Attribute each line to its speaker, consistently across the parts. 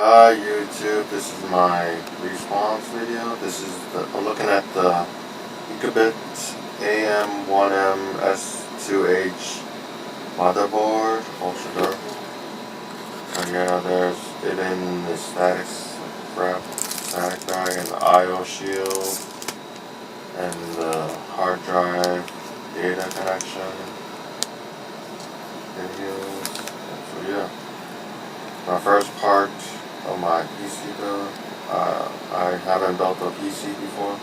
Speaker 1: Hi YouTube, this is my response video. I'm looking at the Ecobit AM1M S2H motherboard, ultra durable. And yeah, there's it in the static bag and the I/O shield and the hard drive data connection, videos. So yeah, my first part of my PC build. I haven't built a PC before.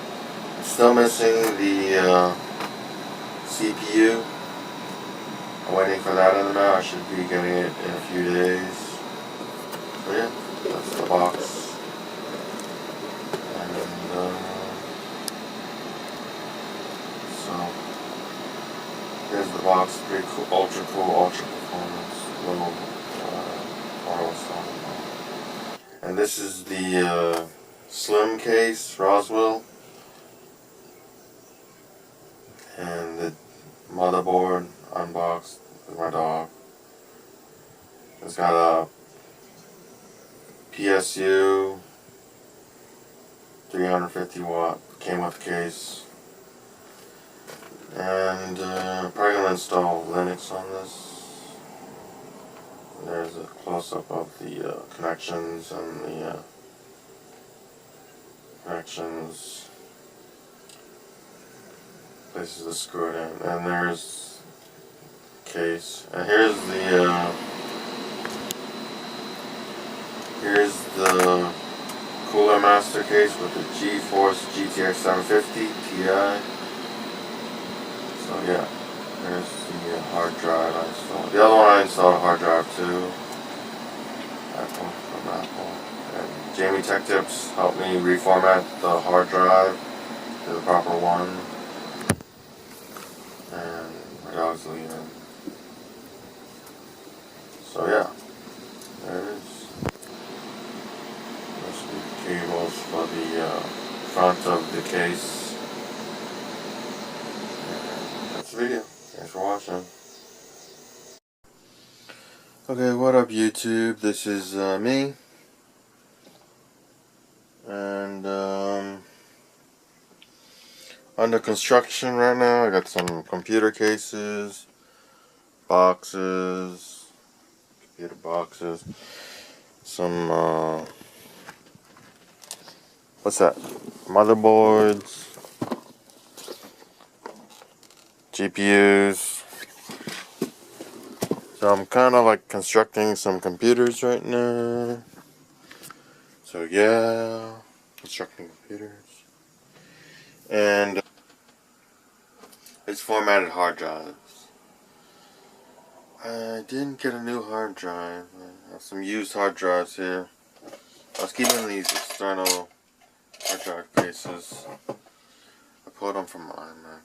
Speaker 1: I'm still missing the CPU. I'm waiting for that in the mail. I should be getting it in a few days. So yeah, that's the box. And so here's the box. Pretty cool, ultra performance, little wireless audio. And this is the slim case, Roswell, and the motherboard unboxed with my dog. It's got a PSU 350 watt, came with the case, and probably gonna install Linux on this. And there's a close-up of the connections and the places to screw it in, and there's the case, and here's the Cooler Master case with the GeForce GTX 750 Ti. So yeah, there's the hard drive I installed. The other one I installed a hard drive too. From Apple. And Jamie Tech Tips helped me reformat the hard drive to the proper one. And my dog's leaving. So yeah, there it is. There's the cables for the front of the case. And that's the video. Thanks for watching. Okay, what up YouTube? This is me. And under construction right now. I got some computer cases, boxes, computer boxes, some what's that? Motherboards, GPUs. So I'm kind of like constructing some computers right now. So yeah, constructing computers. And it's formatted hard drives. I didn't get a new hard drive. I have some used hard drives here. I was keeping these external hard drive cases. I pulled them from my iMac.